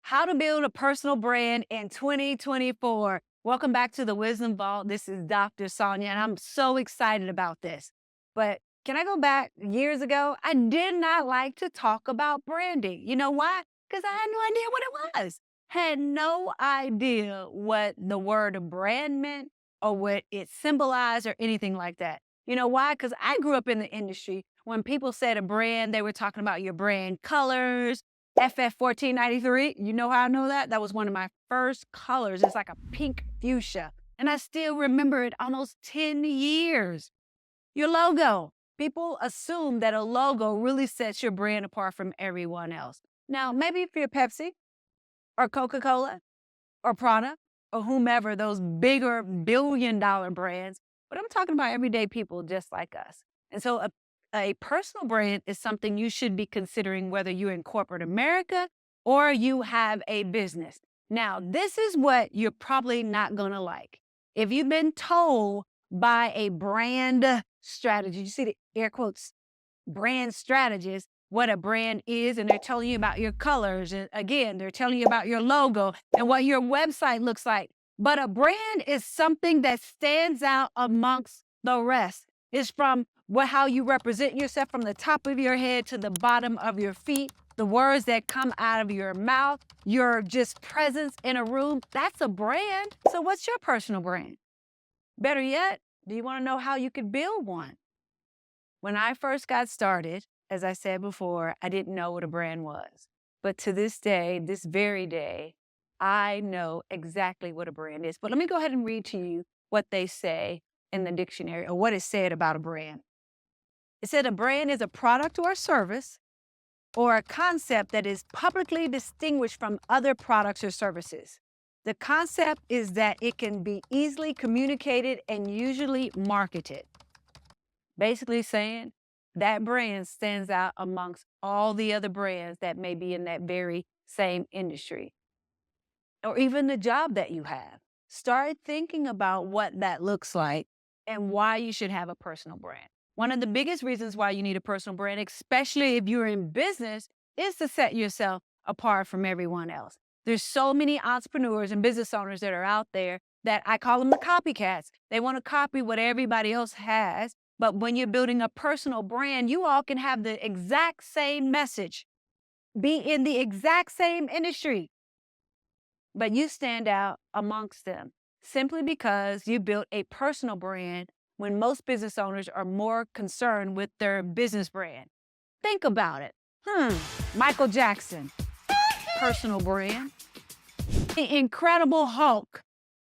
How to build a personal brand in 2024. Welcome back to the Wisdom Vault. This is Dr. Sonia, and I'm so excited about this. But can I go back years ago? I did not like to talk about branding. You know why? Because I had no idea what it was. Had no idea what the word brand meant or what it symbolized or anything like that. You know why? Because I grew up in the industry. When people said a brand, they were talking about your brand colors, FF 1493. You know how I know that? That was one of my first colors. It's like a pink fuchsia. And I still remember it almost 10 years. Your logo. People assume that a logo really sets your brand apart from everyone else. Now, maybe if you're Pepsi or Coca-Cola or Prada or whomever, those bigger billion-dollar brands, but I'm talking about everyday people just like us. And so a personal brand is something you should be considering whether you're in corporate America or you have a business. Now, this is what you're probably not going to like. If you've been told by a brand strategist, you see the air quotes, brand strategist, what a brand is, and they're telling you about your colors. And again, they're telling you about your logo and what your website looks like. But a brand is something that stands out amongst the rest. It's from how you represent yourself from the top of your head to the bottom of your feet, the words that come out of your mouth, your just presence in a room. That's a brand. So what's your personal brand? Better yet, do you want to know how you could build one? When I first got started, as I said before, I didn't know what a brand was. But to this day, this very day, I know exactly what a brand is. But let me go ahead and read to you what they say in the dictionary, or what is said about a brand. It said a brand is a product or a service or a concept that is publicly distinguished from other products or services. The concept is that it can be easily communicated and usually marketed. Basically saying that brand stands out amongst all the other brands that may be in that very same industry. Or even the job that you have. Start thinking about what that looks like and why you should have a personal brand. One of the biggest reasons why you need a personal brand, especially if you're in business, is to set yourself apart from everyone else. There's so many entrepreneurs and business owners that are out there that I call them the copycats. They want to copy what everybody else has. But when you're building a personal brand, you all can have the exact same message, be in the exact same industry, but you stand out amongst them simply because you built a personal brand when most business owners are more concerned with their business brand. Think about it. Michael Jackson, personal brand. The Incredible Hulk,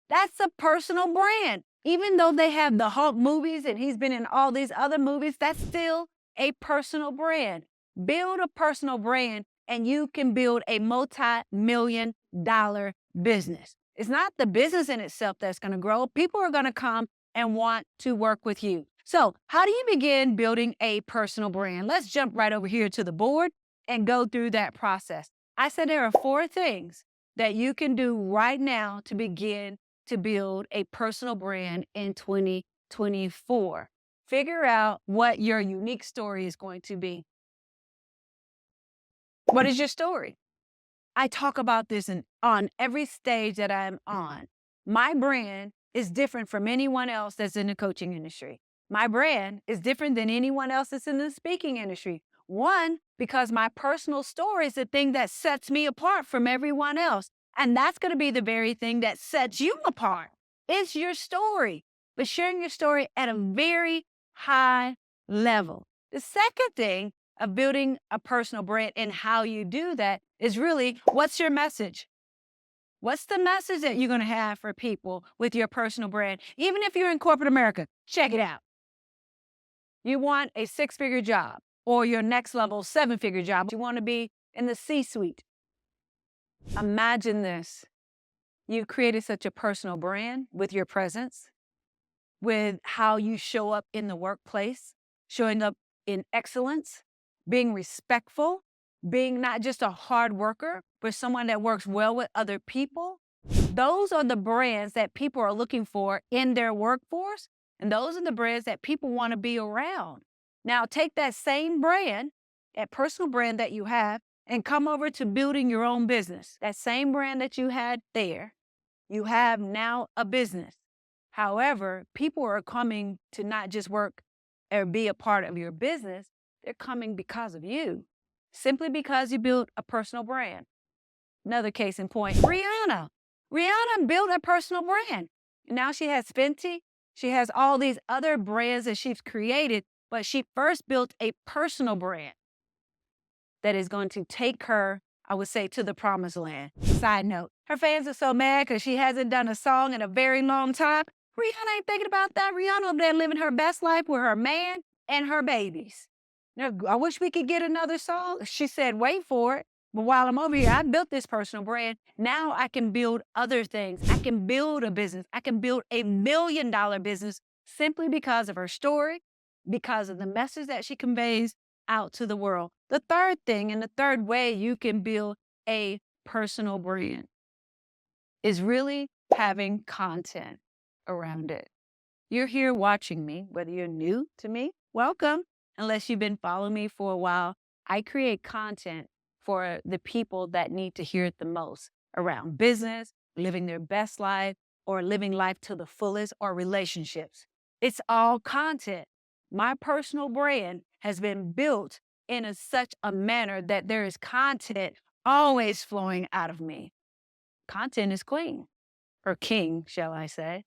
that's a personal brand. Even though they have the Hulk movies and he's been in all these other movies, that's still a personal brand. Build a personal brand and you can build a multi-million-dollar business. It's not the business in itself that's going to grow. People are going to come and want to work with you. So how do you begin building a personal brand? Let's jump right over here to the board and go through that process. I said there are 4 things that you can do right now to begin to build a personal brand in 2024. Figure out what your unique story is going to be. What is your story? I talk about this on every stage that I'm on. My brand is different from anyone else that's in the coaching industry. My brand is different than anyone else that's in the speaking industry. One, because my personal story is the thing that sets me apart from everyone else. And that's going to be the very thing that sets you apart. It's your story, but sharing your story at a very high level. The second thing of building a personal brand and how you do that is really, what's your message? What's the message that you're going to have for people with your personal brand? Even if you're in corporate America, check it out. You want a 6-figure job or your next level 7-figure job. You want to be in the C-suite. Imagine this. You've created such a personal brand with your presence, with how you show up in the workplace, showing up in excellence, being respectful, being not just a hard worker, but someone that works well with other people. Those are the brands that people are looking for in their workforce, and those are the brands that people want to be around. Now, take that same brand, that personal brand that you have, and come over to building your own business. That same brand that you had there, you have now a business. However, people are coming to not just work or be a part of your business, they're coming because of you, simply because you built a personal brand. Another case in point, Rihanna. Rihanna built a personal brand. Now she has Fenty. She has all these other brands that she's created, but she first built a personal brand that is going to take her, I would say, to the promised land. Side note, her fans are so mad because she hasn't done a song in a very long time. Rihanna ain't thinking about that. Rihanna over there living her best life with her man and her babies. Now, I wish we could get another song. She said, wait for it. But while I'm over here, I built this personal brand. Now I can build other things. I can build a business. I can build $1 million business simply because of her story, because of the message that she conveys out to the world. The third thing and the third way you can build a personal brand is really having content around it. You're here watching me, whether you're new to me, welcome. Unless you've been following me for a while, I create content for the people that need to hear it the most around business, living their best life, or living life to the fullest, or relationships. It's all content. My personal brand has been built in such a manner that there is content always flowing out of me. Content is queen, or king, shall I say.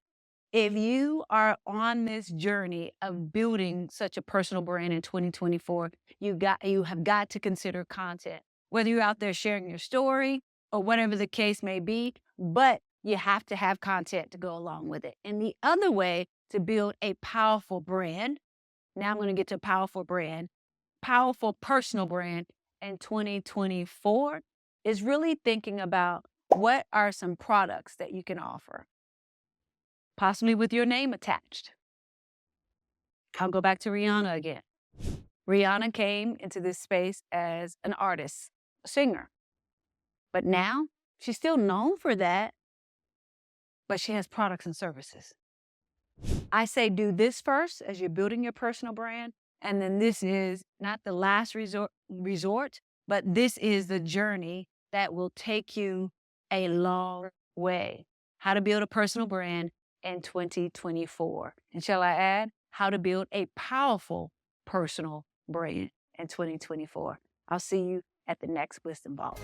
If you are on this journey of building such a personal brand in 2024, you have got to consider content. Whether you're out there sharing your story or whatever the case may be, but you have to have content to go along with it. And the other way to build a powerful brand, now I'm going to get to powerful personal brand in 2024, is really thinking about what are some products that you can offer, possibly with your name attached. I'll go back to Rihanna again. Rihanna came into this space as an artist, a singer. But now she's still known for that, but she has products and services. I say do this first as you're building your personal brand, and then this is not the last resort, but this is the journey that will take you a long way. How to build a personal brand in 2024. And shall I add, how to build a powerful personal brand in 2024. I'll see you at the next Wisdom Vault.